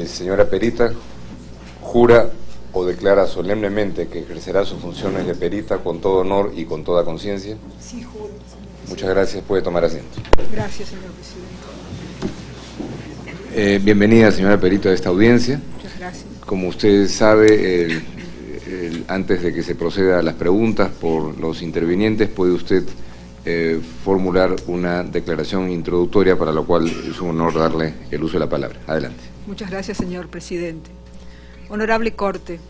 Señora perita, ¿jura o declara solemnemente que ejercerá sus funciones de perita con todo honor y con toda conciencia? Sí, juro. Muchas gracias. Puede tomar asiento. Gracias, señor presidente. Bienvenida, señora perita, a esta audiencia. Muchas gracias. Como usted sabe, antes de que se proceda a las preguntas por los intervinientes, puede usted formular una declaración introductoria, para lo cual es un honor darle el uso de la palabra. Adelante. Muchas gracias, señor presidente. Honorable Corte,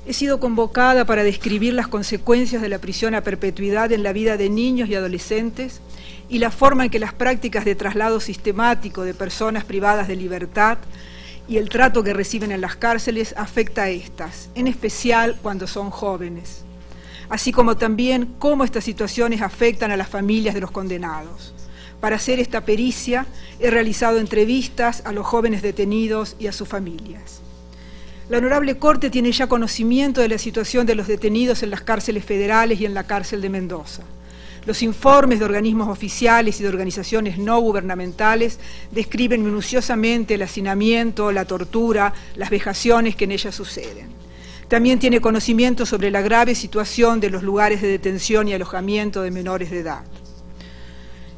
he sido convocada para describir las consecuencias de la prisión a perpetuidad en la vida de niños y adolescentes y la forma en que las prácticas de traslado sistemático de personas privadas de libertad y el trato que reciben en las cárceles afecta a estas, en especial cuando son jóvenes, así como también cómo estas situaciones afectan a las familias de los condenados. Para hacer esta pericia he realizado entrevistas a los jóvenes detenidos y a sus familias. La Honorable Corte tiene ya conocimiento de la situación de los detenidos en las cárceles federales y en la cárcel de Mendoza. Los informes de organismos oficiales y de organizaciones no gubernamentales describen minuciosamente el hacinamiento, la tortura, las vejaciones que en ellas suceden. También tiene conocimiento sobre la grave situación de los lugares de detención y alojamiento de menores de edad.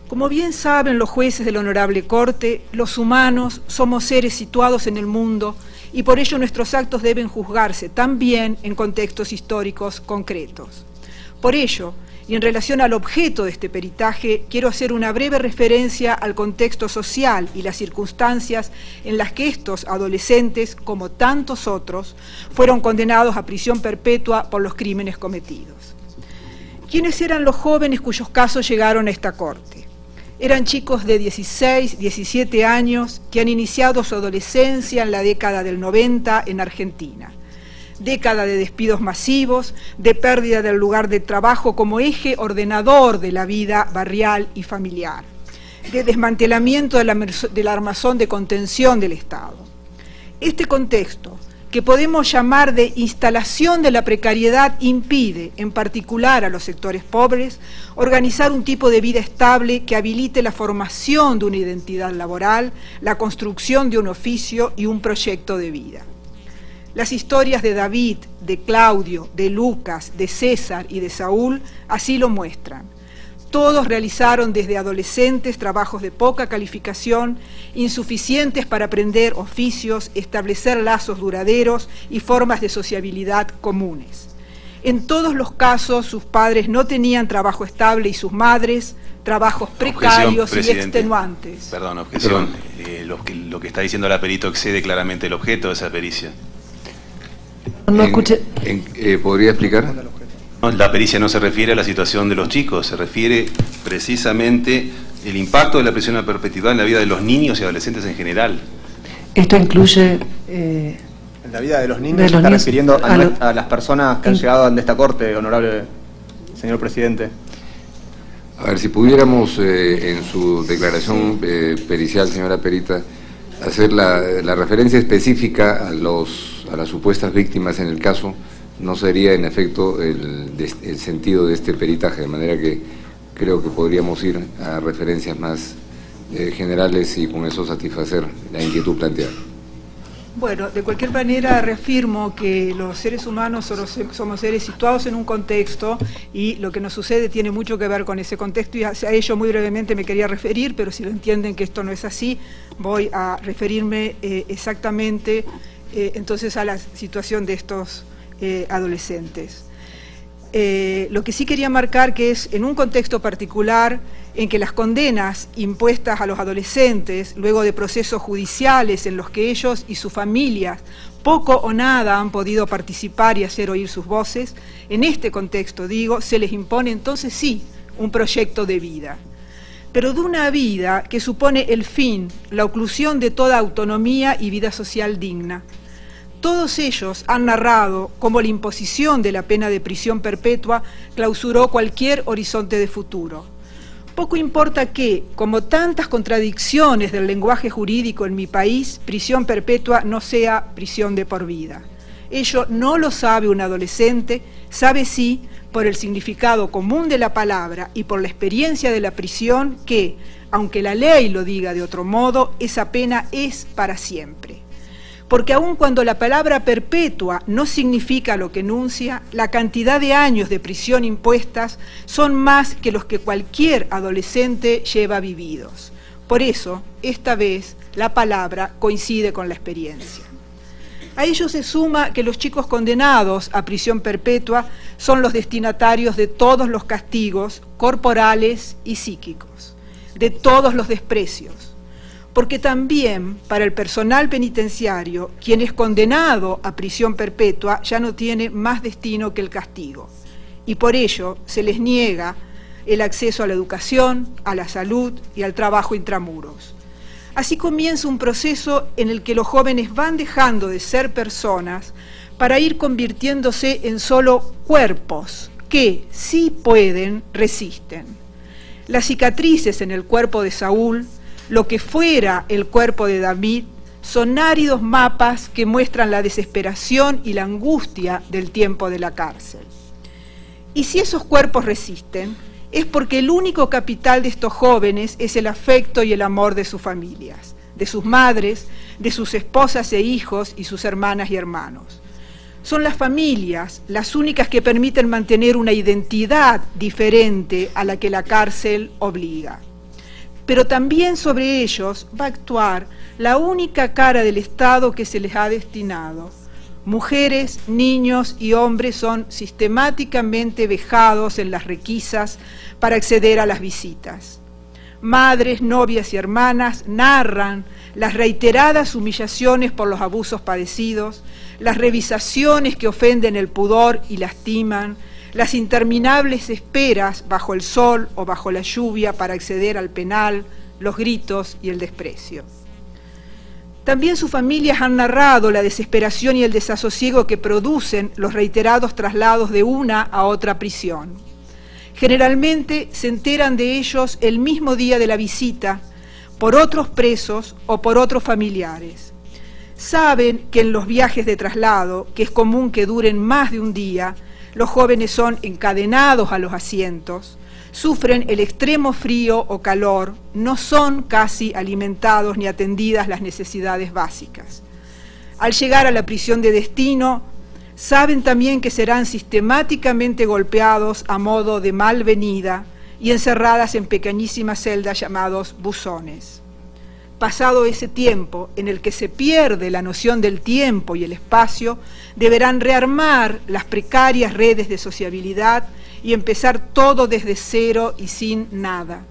Como bien saben los jueces de la Honorable Corte, los humanos somos seres situados en el mundo y por ello nuestros actos deben juzgarse también en contextos históricos concretos. Por ello, y en relación al objeto de este peritaje, quiero hacer una breve referencia al contexto social y las circunstancias en las que estos adolescentes, como tantos otros, fueron condenados a prisión perpetua por los crímenes cometidos. ¿Quiénes eran los jóvenes cuyos casos llegaron a esta corte? Eran chicos de 16, 17 años que han iniciado su adolescencia en la década del 90 en Argentina. Década de despidos masivos, de pérdida del lugar de trabajo como eje ordenador de la vida barrial y familiar, de desmantelamiento del armazón de contención del Estado. Este contexto, que podemos llamar de instalación de la precariedad, impide, en particular a los sectores pobres, organizar un tipo de vida estable que habilite la formación de una identidad laboral, la construcción de un oficio y un proyecto de vida. Las historias de David, de Claudio, de Lucas, de César y de Saúl así lo muestran. Todos realizaron desde adolescentes trabajos de poca calificación, insuficientes para aprender oficios, establecer lazos duraderos y formas de sociabilidad comunes. En todos los casos, sus padres no tenían trabajo estable y sus madres, trabajos precarios y extenuantes. Perdón, objeción. Lo que está diciendo la perito excede claramente el objeto de esa pericia. No escuché. ¿Podría explicar? La pericia no se refiere a la situación de los chicos, se refiere precisamente el impacto de la prisión a perpetuidad en la vida de los niños y adolescentes en general. Esto incluye... en la vida de los niños se está refiriendo a las personas que han llegado ante esta corte, honorable señor presidente. A ver, si pudiéramos en su declaración pericial, señora perita, hacer la referencia específica a las supuestas víctimas en el caso, no sería en efecto el sentido de este peritaje, de manera que creo que podríamos ir a referencias más generales y con eso satisfacer la inquietud planteada. Bueno, de cualquier manera reafirmo que los seres humanos somos seres situados en un contexto y lo que nos sucede tiene mucho que ver con ese contexto y a ello muy brevemente me quería referir, pero si lo entienden que esto no es así, voy a referirme exactamente entonces a la situación de estos adolescentes. Lo que sí quería marcar que es en un contexto particular en que las condenas impuestas a los adolescentes luego de procesos judiciales en los que ellos y sus familias poco o nada han podido participar y hacer oír sus voces, en este contexto, digo, se les impone entonces sí un proyecto de vida, pero de una vida que supone el fin, la oclusión de toda autonomía y vida social digna. Todos ellos han narrado cómo la imposición de la pena de prisión perpetua clausuró cualquier horizonte de futuro. Poco importa que, como tantas contradicciones del lenguaje jurídico en mi país, prisión perpetua no sea prisión de por vida. Ello no lo sabe un adolescente, sabe sí, por el significado común de la palabra y por la experiencia de la prisión, que, aunque la ley lo diga de otro modo, esa pena es para siempre. porque aun cuando la palabra perpetua no significa lo que enuncia, la cantidad de años de prisión impuestas son más que los que cualquier adolescente lleva vividos. Por eso, esta vez, la palabra coincide con la experiencia. A ello se suma que los chicos condenados a prisión perpetua son los destinatarios de todos los castigos corporales y psíquicos, de todos los desprecios, porque también para el personal penitenciario, quien es condenado a prisión perpetua ya no tiene más destino que el castigo, y por ello se les niega el acceso a la educación, a la salud y al trabajo intramuros. Así comienza un proceso en el que los jóvenes van dejando de ser personas para ir convirtiéndose en solo cuerpos que, si pueden, resisten. Las cicatrices en el cuerpo de Saúl, lo que fuera el cuerpo de David, son áridos mapas que muestran la desesperación y la angustia del tiempo de la cárcel. Y si esos cuerpos resisten, es porque el único capital de estos jóvenes es el afecto y el amor de sus familias, de sus madres, de sus esposas e hijos y sus hermanas y hermanos. Son las familias las únicas que permiten mantener una identidad diferente a la que la cárcel obliga. Pero también sobre ellos va a actuar la única cara del Estado que se les ha destinado. Mujeres, niños y hombres son sistemáticamente vejados en las requisas para acceder a las visitas. Madres, novias y hermanas narran las reiteradas humillaciones por los abusos padecidos, las revisaciones que ofenden el pudor y lastiman, las interminables esperas bajo el sol o bajo la lluvia para acceder al penal, los gritos y el desprecio. También sus familias han narrado la desesperación y el desasosiego que producen los reiterados traslados de una a otra prisión. Generalmente se enteran de ellos el mismo día de la visita, por otros presos o por otros familiares. Saben que en los viajes de traslado, que es común que duren más de un día, los jóvenes son encadenados a los asientos, sufren el extremo frío o calor, no son casi alimentados ni atendidas las necesidades básicas. Al llegar a la prisión de destino, saben también que serán sistemáticamente golpeados a modo de malvenida y encerradas en pequeñísimas celdas llamados buzones. Pasado ese tiempo en el que se pierde la noción del tiempo y el espacio, deberán rearmar las precarias redes de sociabilidad y empezar todo desde cero y sin nada.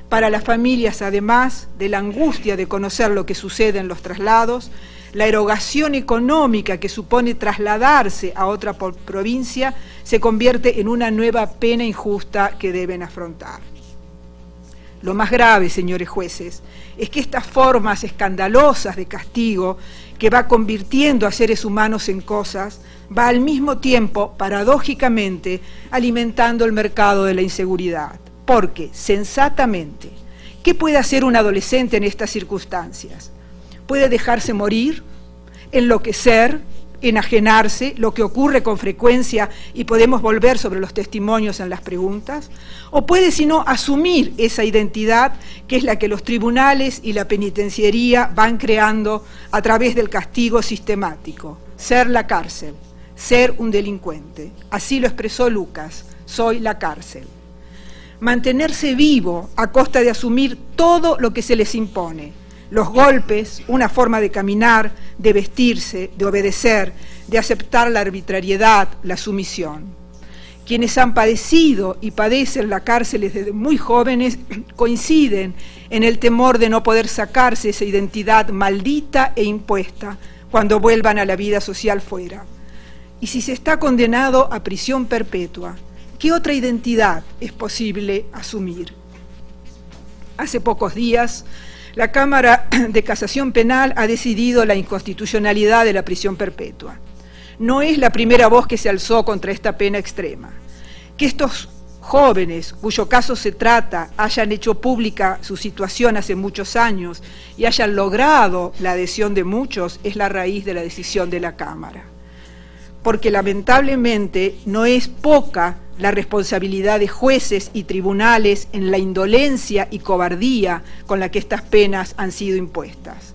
Para las familias, además de la angustia de conocer lo que sucede en los traslados, la erogación económica que supone trasladarse a otra provincia se convierte en una nueva pena injusta que deben afrontar. Lo más grave, señores jueces, es que estas formas escandalosas de castigo que va convirtiendo a seres humanos en cosas, va al mismo tiempo, paradójicamente, alimentando el mercado de la inseguridad. Porque, sensatamente, ¿qué puede hacer un adolescente en estas circunstancias? Puede dejarse morir, enloquecer, enajenarse, lo que ocurre con frecuencia y podemos volver sobre los testimonios en las preguntas, o puede sino asumir esa identidad que es la que los tribunales y la penitenciaría van creando a través del castigo sistemático, ser la cárcel, ser un delincuente. Así lo expresó Lucas, soy la cárcel. Mantenerse vivo a costa de asumir todo lo que se les impone, los golpes, una forma de caminar, de vestirse, de obedecer, de aceptar la arbitrariedad, la sumisión. Quienes han padecido y padecen la cárcel desde muy jóvenes coinciden en el temor de no poder sacarse esa identidad maldita e impuesta cuando vuelvan a la vida social fuera. Y si se está condenado a prisión perpetua, ¿qué otra identidad es posible asumir? Hace pocos días, la Cámara de Casación Penal ha decidido la inconstitucionalidad de la prisión perpetua. No es la primera voz que se alzó contra esta pena extrema. Que estos jóvenes, cuyo caso se trata, hayan hecho pública su situación hace muchos años y hayan logrado la adhesión de muchos, es la raíz de la decisión de la Cámara. Porque lamentablemente no es poca la responsabilidad de jueces y tribunales en la indolencia y cobardía con la que estas penas han sido impuestas.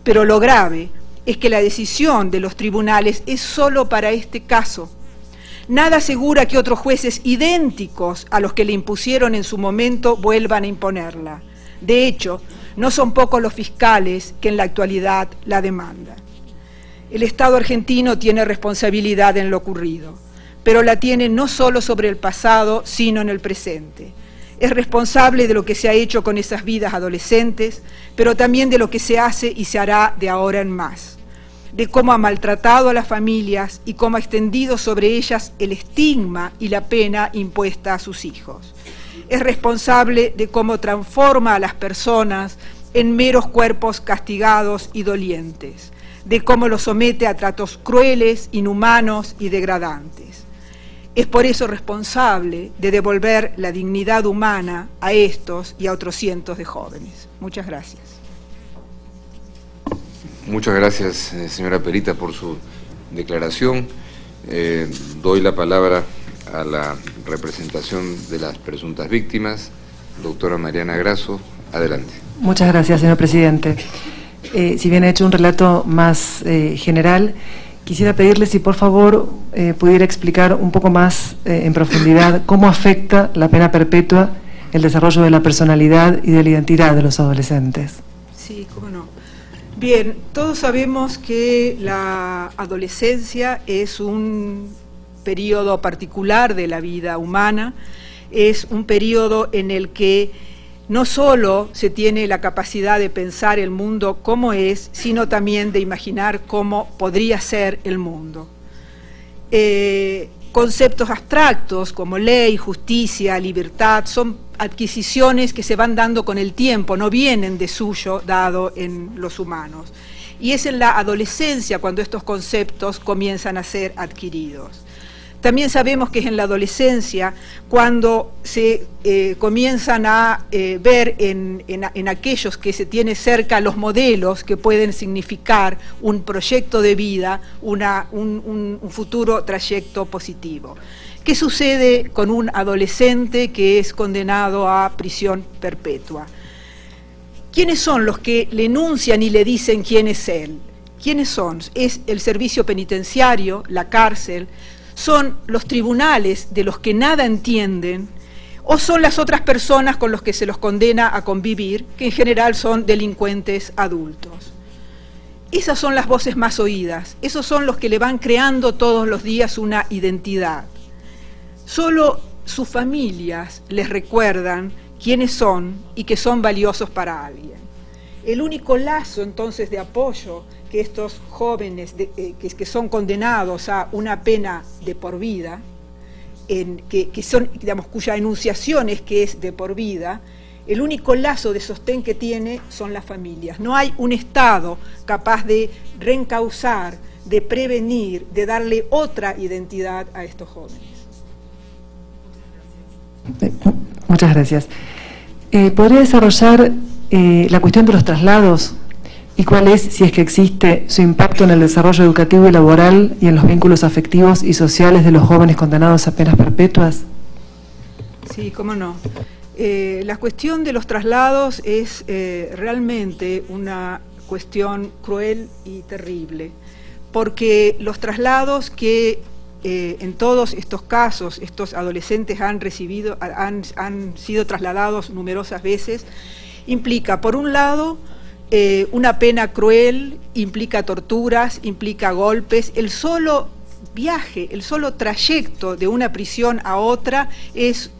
Pero lo grave es que la decisión de los tribunales es solo para este caso. Nada asegura que otros jueces idénticos a los que le impusieron en su momento vuelvan a imponerla. De hecho, no son pocos los fiscales que en la actualidad la demandan. El Estado argentino tiene responsabilidad en lo ocurrido, pero la tiene no solo sobre el pasado, sino en el presente. Es responsable de lo que se ha hecho con esas vidas adolescentes, pero también de lo que se hace y se hará de ahora en más, de cómo ha maltratado a las familias y cómo ha extendido sobre ellas el estigma y la pena impuesta a sus hijos. Es responsable de cómo transforma a las personas en meros cuerpos castigados y dolientes, de cómo los somete a tratos crueles, inhumanos y degradantes. Es por eso responsable de devolver la dignidad humana a estos y a otros cientos de jóvenes. Muchas gracias. Muchas gracias, señora Perita, por su declaración. Doy la palabra a la representación de las presuntas víctimas. Doctora Mariana Grasso, adelante. Muchas gracias, señor presidente. Si bien he hecho un relato más general, quisiera pedirle si por favor pudiera explicar un poco más en profundidad cómo afecta la pena perpetua el desarrollo de la personalidad y de la identidad de los adolescentes. Sí, cómo no. Bien, todos sabemos que la adolescencia es un periodo particular de la vida humana, es un periodo en el que no solo se tiene la capacidad de pensar el mundo como es, sino también de imaginar cómo podría ser el mundo. Conceptos abstractos como ley, justicia, libertad, son adquisiciones que se van dando con el tiempo, no vienen de suyo dado en los humanos. Y es en la adolescencia cuando estos conceptos comienzan a ser adquiridos. También sabemos que es en la adolescencia cuando se comienzan a ver en aquellos que se tiene cerca los modelos que pueden significar un proyecto de vida, un futuro trayecto positivo. ¿Qué sucede con un adolescente que es condenado a prisión perpetua? ¿Quiénes son los que le enuncian y le dicen quién es él? ¿Quiénes son? Es el servicio penitenciario, la cárcel, son los tribunales de los que nada entienden, o son las otras personas con los que se los condena a convivir, que en general son delincuentes adultos. Esas son las voces más oídas, esos son los que le van creando todos los días una identidad. Solo sus familias les recuerdan quiénes son y que son valiosos para alguien. El único lazo entonces de apoyo que estos jóvenes que son condenados a una pena de por vida, que son, digamos, cuya enunciación es que es de por vida, el único lazo de sostén que tiene son las familias. No hay un Estado capaz de reencauzar, de prevenir, de darle otra identidad a estos jóvenes. Muchas gracias. ¿Podría desarrollar la cuestión de los traslados y cuál es, si es que existe, su impacto en el desarrollo educativo y laboral y en los vínculos afectivos y sociales de los jóvenes condenados a penas perpetuas? Sí, cómo no. La cuestión de los traslados es realmente una cuestión cruel y terrible, porque los traslados que en todos estos casos estos adolescentes han sido trasladados numerosas veces, implica, por un lado, una pena cruel, implica torturas, implica golpes. El solo viaje, el solo trayecto de una prisión a otra es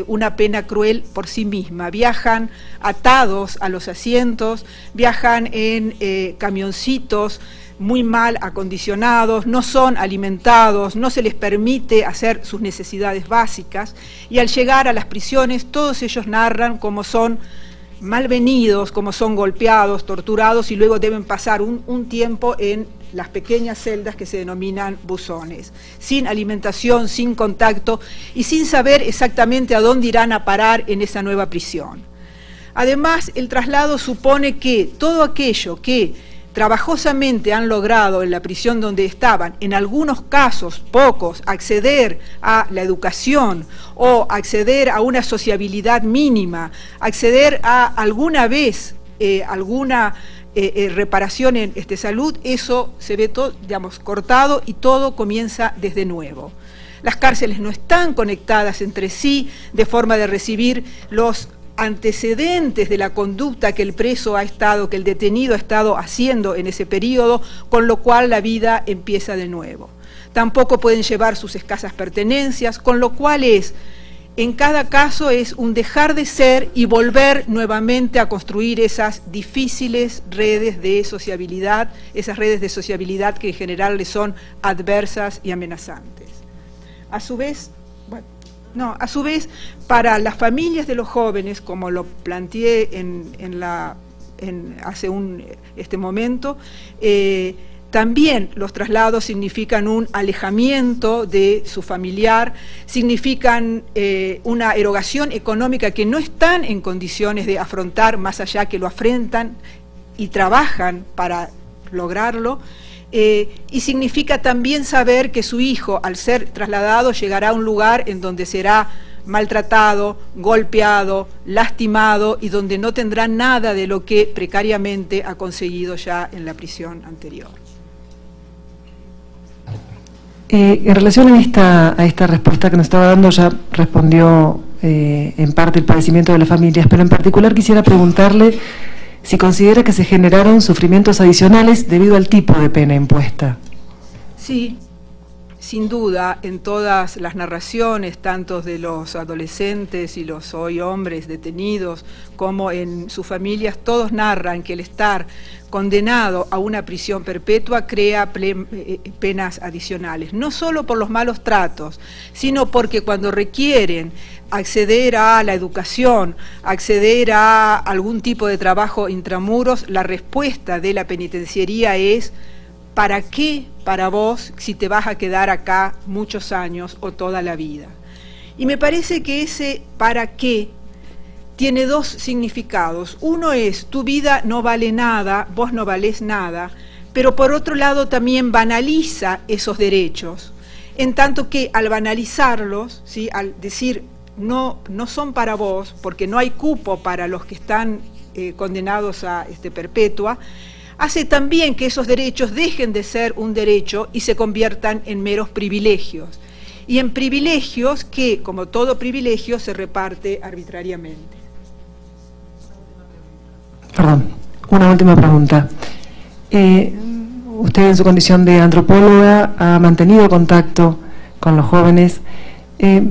una pena cruel por sí misma. Viajan atados a los asientos, viajan en camioncitos muy mal acondicionados, no son alimentados, no se les permite hacer sus necesidades básicas, y al llegar a las prisiones todos ellos narran cómo son malvenidos, como son golpeados, torturados, y luego deben pasar un tiempo en las pequeñas celdas que se denominan buzones, sin alimentación, sin contacto y sin saber exactamente a dónde irán a parar en esa nueva prisión. Además, el traslado supone que todo aquello que trabajosamente han logrado en la prisión donde estaban, en algunos casos, pocos, acceder a la educación o acceder a una sociabilidad mínima, acceder a alguna vez alguna reparación en salud, eso se ve todo, digamos, cortado y todo comienza desde nuevo. Las cárceles no están conectadas entre sí de forma de recibir los antecedentes de la conducta que el preso ha estado, que el detenido ha estado haciendo en ese periodo, con lo cual la vida empieza de nuevo. Tampoco pueden llevar sus escasas pertenencias, con lo cual en cada caso es un dejar de ser y volver nuevamente a construir esas difíciles redes de sociabilidad, esas redes de sociabilidad que en general les son adversas y amenazantes. A su vez, para las familias de los jóvenes, como lo planteé hace un momento, también los traslados significan un alejamiento de su familiar, significan una erogación económica que no están en condiciones de afrontar, más allá que lo afrentan y trabajan para lograrlo, y significa también saber que su hijo, al ser trasladado, llegará a un lugar en donde será maltratado, golpeado, lastimado y donde no tendrá nada de lo que precariamente ha conseguido ya en la prisión anterior. En relación a esta respuesta que nos estaba dando, ya respondió en parte el padecimiento de las familias, pero en particular quisiera preguntarle si considera que se generaron sufrimientos adicionales debido al tipo de pena impuesta. Sí, sin duda, en todas las narraciones, tanto de los adolescentes y los hoy hombres detenidos, como en sus familias, todos narran que el estar condenado a una prisión perpetua crea penas adicionales, no solo por los malos tratos, sino porque cuando requieren acceder a la educación, acceder a algún tipo de trabajo intramuros, la respuesta de la penitenciaría es: ¿para qué para vos si te vas a quedar acá muchos años o toda la vida? Y me parece que ese ¿para qué? Tiene dos significados. Uno es: tu vida no vale nada, vos no valés nada, pero por otro lado también banaliza esos derechos, en tanto que al banalizarlos, ¿sí?, al decir no son para vos, porque no hay cupo para los que están condenados a perpetua, hace también que esos derechos dejen de ser un derecho y se conviertan en meros privilegios. Y en privilegios que, como todo privilegio, se reparte arbitrariamente. Perdón, una última pregunta. Usted, en su condición de antropóloga, ha mantenido contacto con los jóvenes.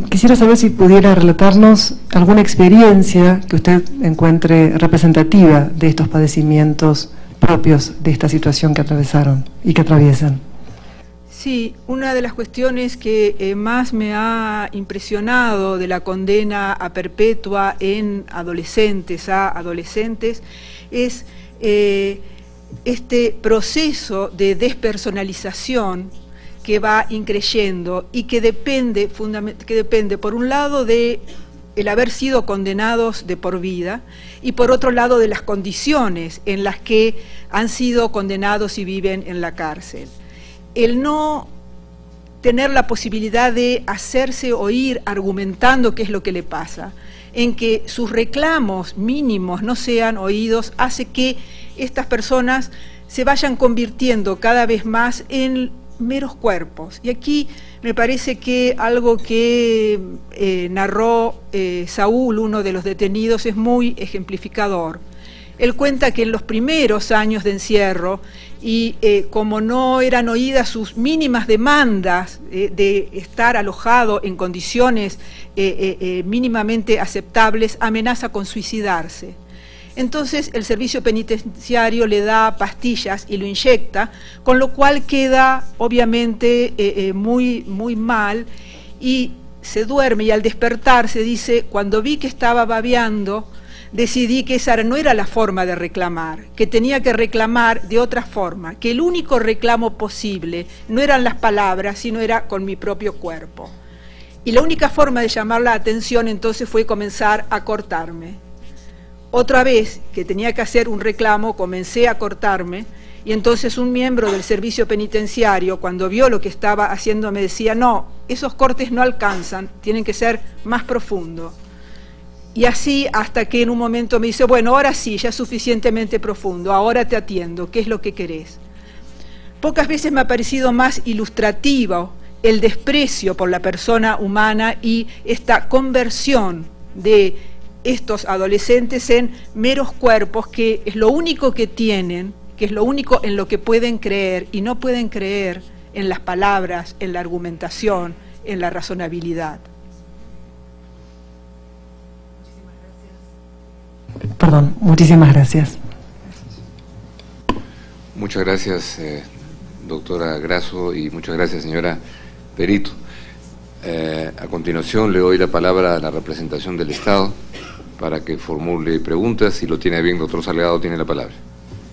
Quisiera saber si pudiera relatarnos alguna experiencia que usted encuentre representativa de estos padecimientos propios de esta situación que atravesaron y que atraviesan. Sí, una de las cuestiones que más me ha impresionado de la condena a perpetua en adolescentes es este proceso de despersonalización que va increyendo y que depende por un lado de el haber sido condenados de por vida y por otro lado de las condiciones en las que han sido condenados y viven en la cárcel. El no tener la posibilidad de hacerse oír argumentando qué es lo que le pasa, en que sus reclamos mínimos no sean oídos, hace que estas personas se vayan convirtiendo cada vez más en meros cuerpos. Y aquí me parece que algo que narró Saúl, uno de los detenidos, es muy ejemplificador. Él cuenta que en los primeros años de encierro, y como no eran oídas sus mínimas demandas de estar alojado en condiciones mínimamente aceptables, amenaza con suicidarse. Entonces el servicio penitenciario le da pastillas y lo inyecta, con lo cual queda obviamente muy mal y se duerme, y al despertarse dice: cuando vi que estaba babeando, decidí que esa no era la forma de reclamar, que tenía que reclamar de otra forma, que el único reclamo posible no eran las palabras, sino era con mi propio cuerpo. Y la única forma de llamar la atención entonces fue comenzar a cortarme. Otra vez que tenía que hacer un reclamo, comencé a cortarme, y entonces un miembro del servicio penitenciario, cuando vio lo que estaba haciendo, me decía: no, esos cortes no alcanzan, tienen que ser más profundos. Y así hasta que en un momento me dice, bueno, ahora sí, ya es suficientemente profundo, ahora te atiendo, ¿qué es lo que querés? Pocas veces me ha parecido más ilustrativo el desprecio por la persona humana y esta conversión de estos adolescentes en meros cuerpos, que es lo único que tienen, que es lo único en lo que pueden creer, y no pueden creer en las palabras, en la argumentación, en la razonabilidad. Perdón, muchísimas gracias. Muchas gracias, doctora Grasso, y muchas gracias, señora Perito. A continuación le doy la palabra a la representación del Estado para que formule preguntas. Si lo tiene bien, doctor Salgado, tiene la palabra.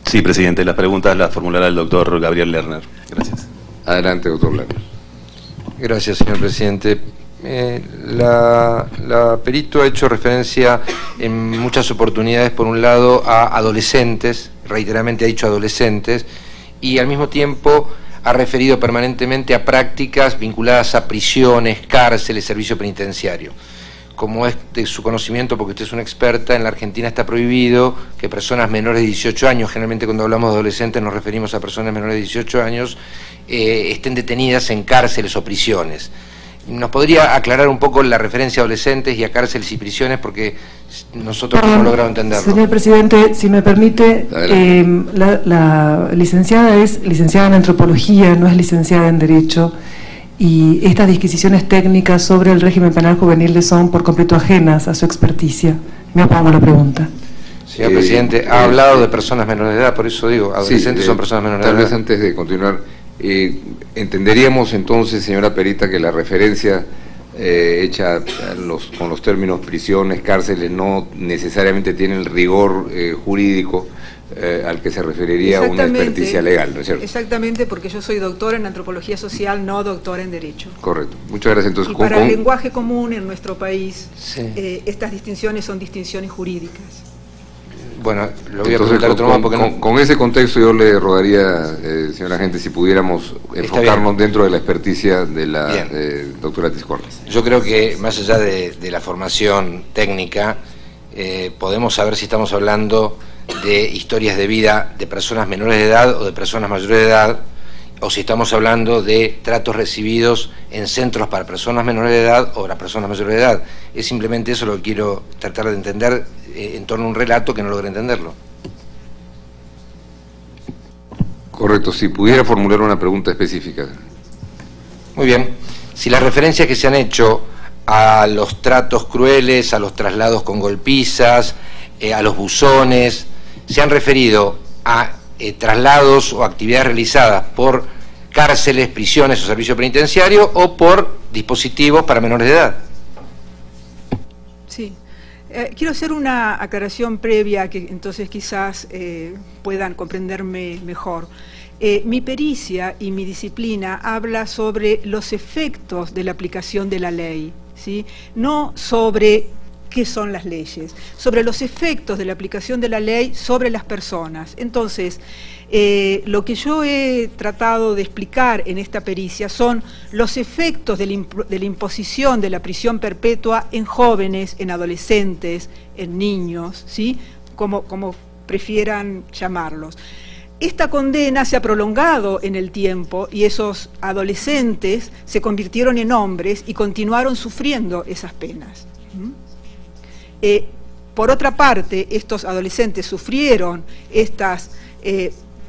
Sí, presidente, las preguntas las formulará el doctor Gabriel Lerner. Gracias. Adelante, doctor Lerner. Gracias, señor presidente. La Perito ha hecho referencia en muchas oportunidades, por un lado, a adolescentes, reiteradamente ha dicho adolescentes, y al mismo tiempo ha referido permanentemente a prácticas vinculadas a prisiones, cárceles, servicio penitenciario. Como es de su conocimiento, porque usted es una experta, en la Argentina está prohibido que personas menores de 18 años, generalmente cuando hablamos de adolescentes nos referimos a personas menores de 18 años, estén detenidas en cárceles o prisiones. ¿Nos podría aclarar un poco la referencia a adolescentes y a cárceles y prisiones? Porque nosotros no hemos logrado entenderlo. Señor presidente, si me permite, la licenciada es licenciada en antropología, no es licenciada en Derecho, y estas disquisiciones técnicas sobre el régimen penal juvenil le son por completo ajenas a su experticia. Me opongo a la pregunta. Señor presidente, ha hablado de personas menores de edad, por eso digo, adolescentes son personas menores de edad. Tal vez antes de continuar, entenderíamos entonces, señora Perita, que la referencia hecha con los términos prisiones, cárceles, no necesariamente tiene el rigor jurídico al que se referiría una experticia legal, ¿no es cierto? Exactamente, porque yo soy doctora en antropología social, no doctora en derecho. Correcto. Muchas gracias. Entonces, y para el lenguaje común en nuestro país, sí, estas distinciones son distinciones jurídicas. Bueno, lo voy a preguntar otro más porque con ese contexto yo le rogaría, señora agente, si pudiéramos enfocarnos dentro de la experticia de la doctora Tiscornia. Yo creo que más allá de la formación técnica, podemos saber si estamos hablando de historias de vida de personas menores de edad o de personas mayores de edad, o si estamos hablando de tratos recibidos en centros para personas menores de edad o para personas mayores de edad. Es simplemente eso lo que quiero tratar de entender en torno a un relato que no logré entenderlo. Correcto, si pudiera formular una pregunta específica. Muy bien. Si las referencias que se han hecho a los tratos crueles, a los traslados con golpizas, a los buzones, se han referido a traslados o actividades realizadas por cárceles, prisiones o servicio penitenciario, o por dispositivos para menores de edad. Sí. Quiero hacer una aclaración previa que entonces quizás puedan comprenderme mejor. Mi pericia y mi disciplina habla sobre los efectos de la aplicación de la ley, ¿sí? No sobre qué son las leyes, sobre los efectos de la aplicación de la ley sobre las personas. Entonces, lo que yo he tratado de explicar en esta pericia son los efectos de la imposición de la prisión perpetua en jóvenes, en adolescentes, en niños, ¿sí? Como prefieran llamarlos. Esta condena se ha prolongado en el tiempo y esos adolescentes se convirtieron en hombres y continuaron sufriendo esas penas. Por otra parte, estos adolescentes sufrieron estas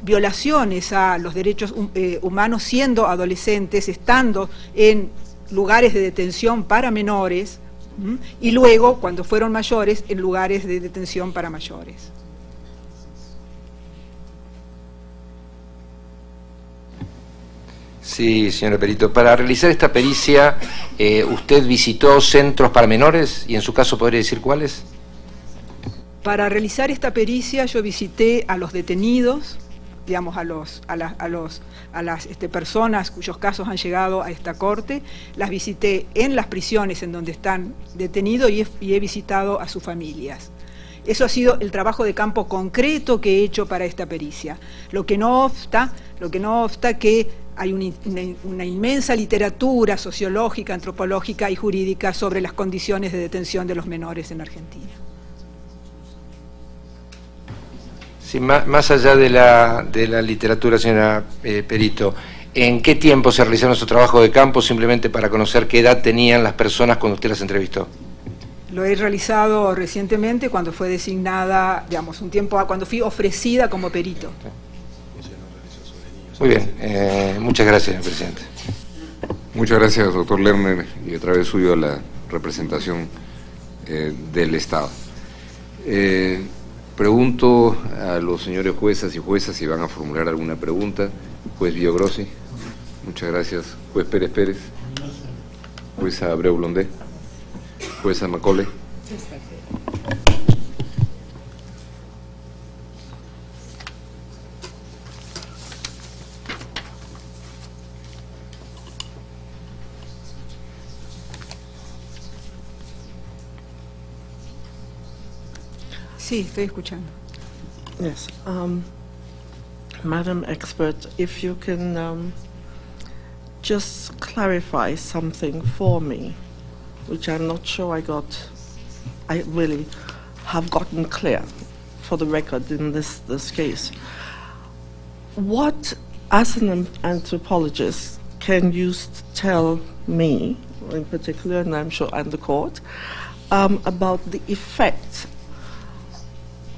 violaciones a los derechos humanos siendo adolescentes, estando en lugares de detención para menores, y luego, cuando fueron mayores, en lugares de detención para mayores. Sí, señora Perito. Para realizar esta pericia, ¿usted visitó centros para menores? Y en su caso, ¿podría decir cuáles? Para realizar esta pericia yo visité a los detenidos, digamos a las personas cuyos casos han llegado a esta corte, las visité en las prisiones en donde están detenidos y he visitado a sus familias. Eso ha sido el trabajo de campo concreto que he hecho para esta pericia. Lo que no obsta que hay una inmensa literatura sociológica, antropológica y jurídica sobre las condiciones de detención de los menores en Argentina. Sí, más allá de la literatura, señora Perito, ¿en qué tiempo se realizaron su trabajo de campo, simplemente para conocer qué edad tenían las personas cuando usted las entrevistó? Lo he realizado recientemente cuando fue designada, digamos, un tiempo cuando fui ofrecida como perito. Muy bien, muchas gracias, señor presidente. Muchas gracias, doctor Lerner, y otra vez suyo a la representación del Estado. Pregunto a los señores juezas y juezas si van a formular alguna pregunta. Juez Villagrossi, muchas gracias. Juez Pérez Pérez, jueza Abreu Blondé, jueza Macole. Sí, estoy escuchando. Yes. Madam Expert, if you can just clarify something for me, which I'm not sure I really have gotten clear for the record in this case. What, as an anthropologist, can you tell me, in particular, and I'm sure, and the court, about the effect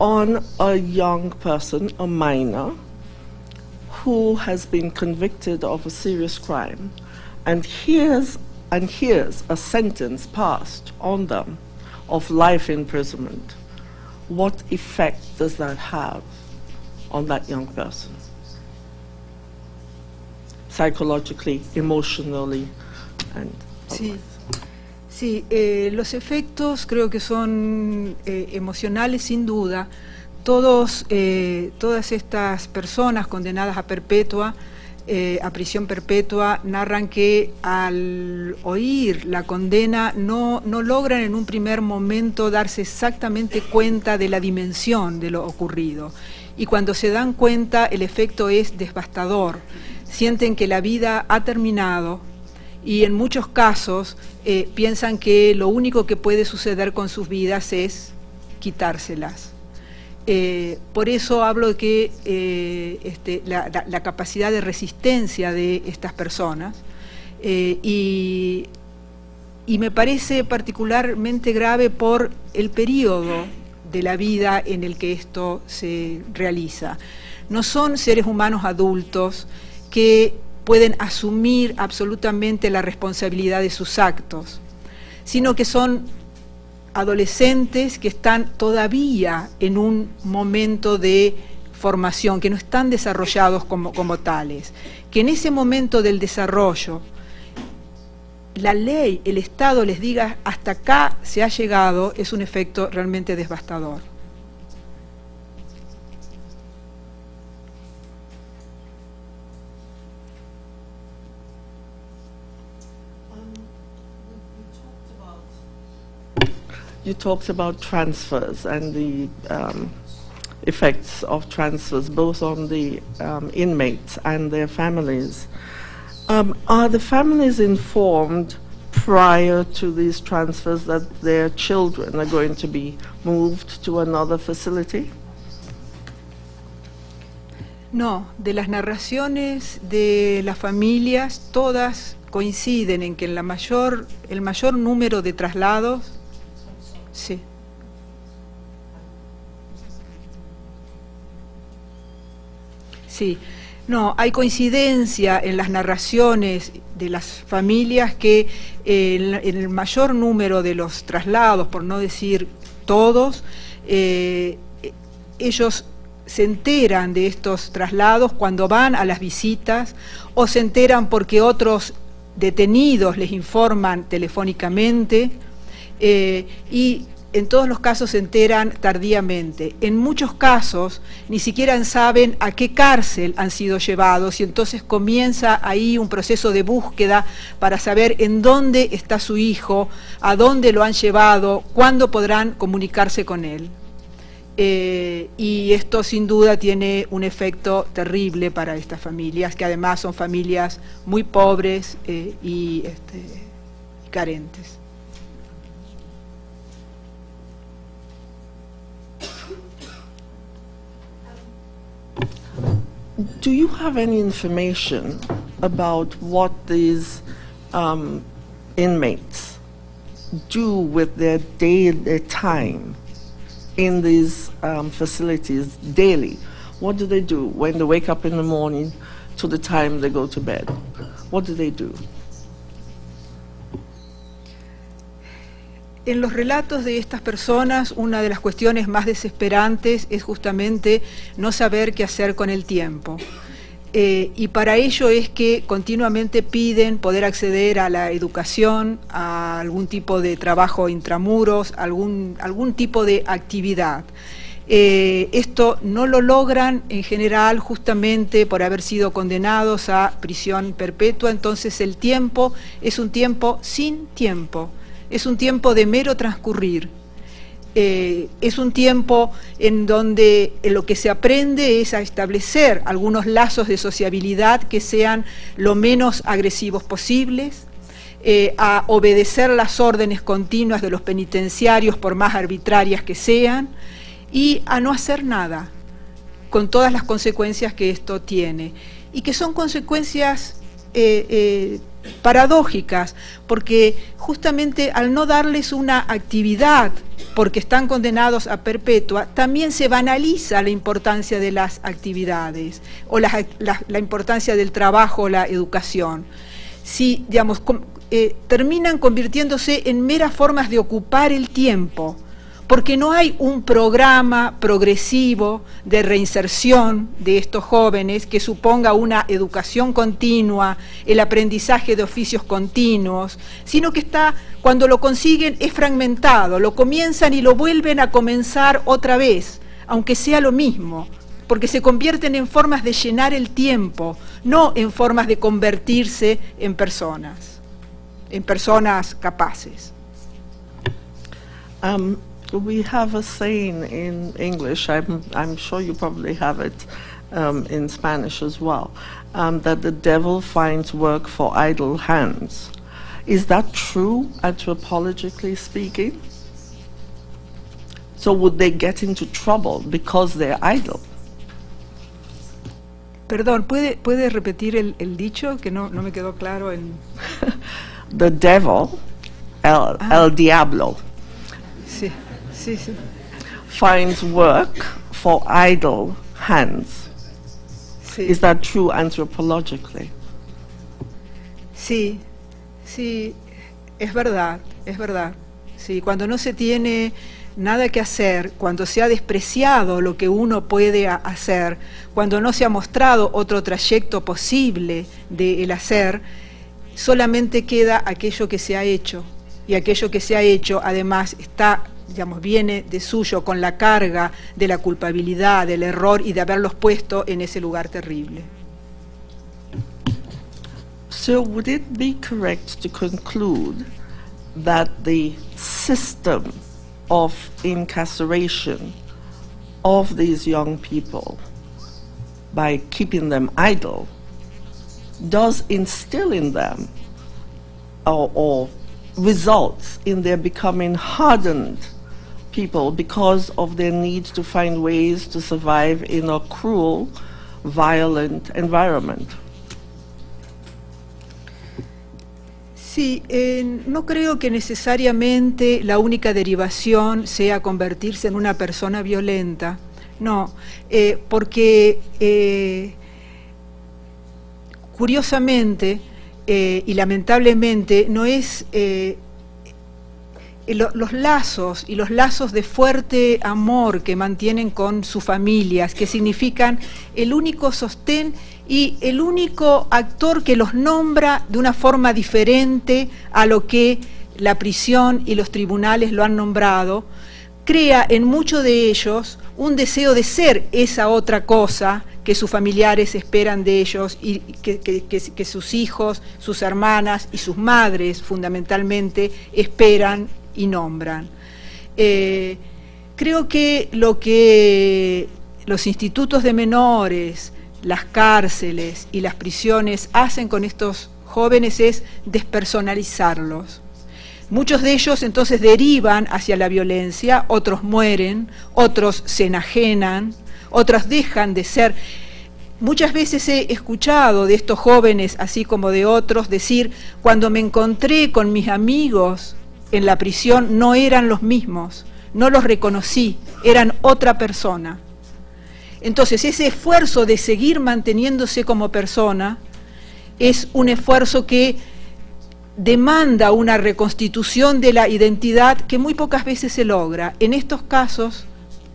on a young person, a minor, who has been convicted of a serious crime and hears a sentence passed on them of life imprisonment? What effect does that have on that young person? Psychologically, emotionally, and sí. Sí, los efectos creo que son emocionales sin duda. Todas estas personas condenadas a perpetua, a prisión perpetua, narran que al oír la condena no logran en un primer momento darse exactamente cuenta de la dimensión de lo ocurrido. Y cuando se dan cuenta, el efecto es devastador. Sienten que la vida ha terminado y en muchos casos piensan que lo único que puede suceder con sus vidas es quitárselas. Por eso hablo de que la capacidad de resistencia de estas personas y me parece particularmente grave por el periodo de la vida en el que esto se realiza. No son seres humanos adultos que pueden asumir absolutamente la responsabilidad de sus actos, sino que son adolescentes que están todavía en un momento de formación, que no están desarrollados como tales, que en ese momento del desarrollo la ley, el Estado les diga hasta acá se ha llegado, es un efecto realmente devastador. You talked about transfers and the effects of transfers, both on the inmates and their families. Are the families informed prior to these transfers that their children are going to be moved to another facility? No, de las narraciones de las familias, todas coinciden en que el mayor número de traslados. Sí. Sí. No, hay coincidencia en las narraciones de las familias que en el mayor número de los traslados, por no decir todos, ellos se enteran de estos traslados cuando van a las visitas o se enteran porque otros detenidos les informan telefónicamente. Y en todos los casos se enteran tardíamente. En muchos casos ni siquiera saben a qué cárcel han sido llevados y entonces comienza ahí un proceso de búsqueda para saber en dónde está su hijo, a dónde lo han llevado, cuándo podrán comunicarse con él. y esto sin duda tiene un efecto terrible para estas familias, que además son familias muy pobres y carentes. Do you have any information about what these inmates do with their time in these facilities daily? What do they do when they wake up in the morning to the time they go to bed? What do they do? En los relatos de estas personas, una de las cuestiones más desesperantes es justamente no saber qué hacer con el tiempo. Y para ello es que continuamente piden poder acceder a la educación, a algún tipo de trabajo intramuros, algún tipo de actividad. Esto no lo logran en general justamente por haber sido condenados a prisión perpetua, entonces el tiempo es un tiempo sin tiempo. Es un tiempo de mero transcurrir, es un tiempo en donde lo que se aprende es a establecer algunos lazos de sociabilidad que sean lo menos agresivos posibles, a obedecer las órdenes continuas de los penitenciarios por más arbitrarias que sean y a no hacer nada, con todas las consecuencias que esto tiene, y que son consecuencias paradójicas, porque justamente al no darles una actividad, porque están condenados a perpetua, también se banaliza la importancia de las actividades o la importancia del trabajo o la educación. Si, digamos, terminan convirtiéndose en meras formas de ocupar el tiempo, porque no hay un programa progresivo de reinserción de estos jóvenes que suponga una educación continua, el aprendizaje de oficios continuos, sino que cuando lo consiguen es fragmentado, lo comienzan y lo vuelven a comenzar otra vez, aunque sea lo mismo, porque se convierten en formas de llenar el tiempo, no en formas de convertirse en personas capaces. We have a saying in English, I'm sure you probably have it in Spanish as well, that the devil finds work for idle hands. Is that true, anthropologically speaking? So would they get into trouble because they're idle? Perdón, ¿puede repetir el dicho que no me quedó claro? The devil, el diablo, sí. Sí. finds work for idle hands. Sí. Is that true anthropologically? Sí, es verdad. Sí, cuando no se tiene nada que hacer, cuando se ha despreciado lo que uno puede hacer, cuando no se ha mostrado otro trayecto posible del hacer, solamente queda aquello que se ha hecho, y aquello que se ha hecho además viene de suyo con la carga de la culpabilidad, del error y de haberlos puesto en ese lugar terrible. So would it be correct to conclude that the system of incarceration of these young people, by keeping them idle, does instill in them or results in their becoming hardened people because of their need to find ways to survive in a cruel, violent environment? Sí, no creo que necesariamente la única derivación sea convertirse en una persona violenta, no, porque curiosamente y lamentablemente no es los lazos y los lazos de fuerte amor que mantienen con sus familias, que significan el único sostén y el único actor que los nombra de una forma diferente a lo que la prisión y los tribunales lo han nombrado, crea en muchos de ellos un deseo de ser esa otra cosa que sus familiares esperan de ellos y que sus hijos, sus hermanas y sus madres fundamentalmente esperan y nombran. Creo que lo que los institutos de menores, las cárceles y las prisiones hacen con estos jóvenes es despersonalizarlos. Muchos de ellos entonces derivan hacia la violencia, otros mueren, otros se enajenan, otros dejan de ser. Muchas veces he escuchado de estos jóvenes, así como de otros, decir, cuando me encontré con mis amigos en la prisión no eran los mismos, no los reconocí, eran otra persona. Entonces ese esfuerzo de seguir manteniéndose como persona es un esfuerzo que demanda una reconstitución de la identidad que muy pocas veces se logra. En estos casos,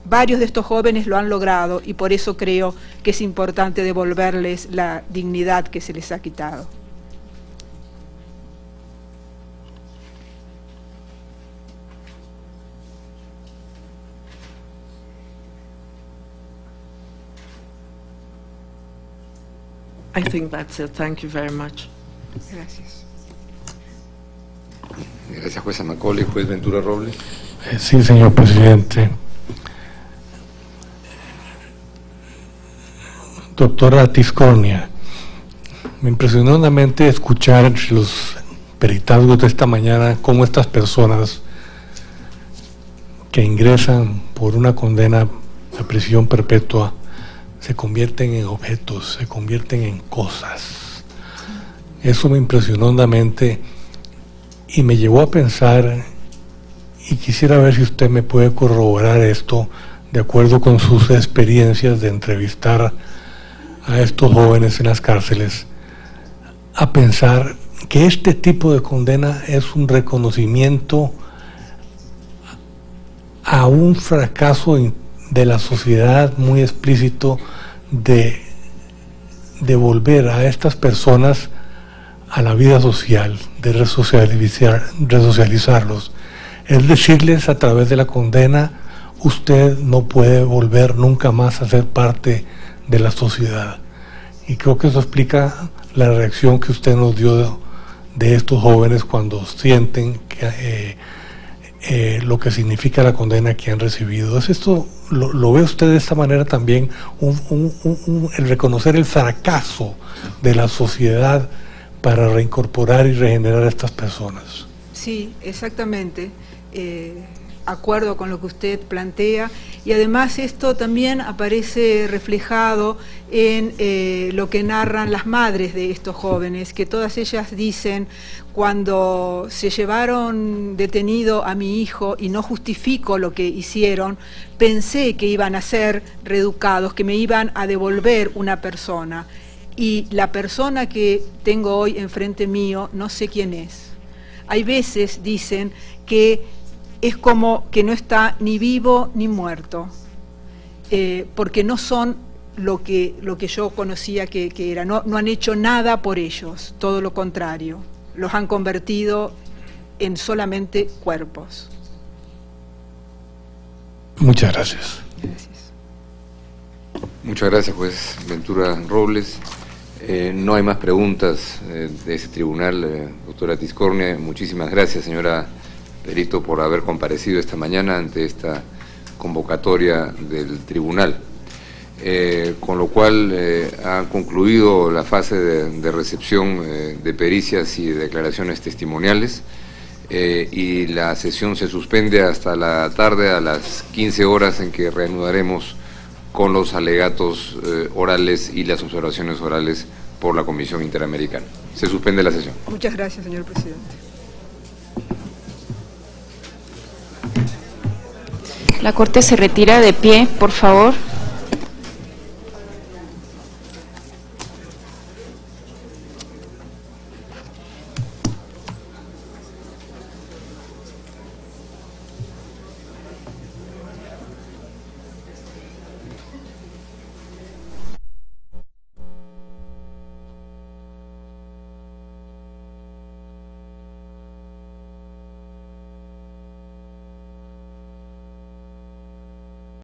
varios de estos jóvenes lo han logrado y por eso creo que es importante devolverles la dignidad que se les ha quitado. I think that's it. Thank you very much. Gracias. Gracias, jueza Macaulay. Juez Ventura Robles. Sí, señor presidente. Doctora Tiscornia, me impresionó enormemente escuchar los peritazgos de esta mañana, cómo estas personas que ingresan por una condena a prisión perpetua se convierten en objetos, se convierten en cosas. Eso me impresionó hondamente y me llevó a pensar, y quisiera ver si usted me puede corroborar esto, de acuerdo con sus experiencias de entrevistar a estos jóvenes en las cárceles, a pensar que este tipo de condena es un reconocimiento a un fracaso de la sociedad muy explícito de devolver a estas personas a la vida social, de resocializarlos. Es decirles a través de la condena, usted no puede volver nunca más a ser parte de la sociedad. Y creo que eso explica la reacción que usted nos dio de estos jóvenes cuando sienten que, lo que significa la condena que han recibido. ¿Es esto, lo ve usted de esta manera también, el reconocer el fracaso de la sociedad para reincorporar y regenerar a estas personas? Sí, exactamente. Acuerdo con lo que usted plantea, y además esto también aparece reflejado en lo que narran las madres de estos jóvenes, que todas ellas dicen: cuando se llevaron detenido a mi hijo y no justifico lo que hicieron, pensé que iban a ser reeducados, que me iban a devolver una persona, y la persona que tengo hoy enfrente mío no sé quién es. Hay veces, dicen, que es como que no está ni vivo ni muerto, porque no son lo que yo conocía que era, no han hecho nada por ellos, todo lo contrario, los han convertido en solamente cuerpos. Muchas gracias. Gracias. Muchas gracias, juez Ventura Robles. No hay más preguntas de ese tribunal, doctora Tiscornia. Muchísimas gracias, señora perito, por haber comparecido esta mañana ante esta convocatoria del tribunal. Con lo cual ha concluido la fase de recepción de pericias y de declaraciones testimoniales, y la sesión se suspende hasta la tarde a las 15 horas, en que reanudaremos con los alegatos orales y las observaciones orales por la Comisión Interamericana. Se suspende la sesión. Muchas gracias, señor presidente. La Corte se retira de pie, por favor.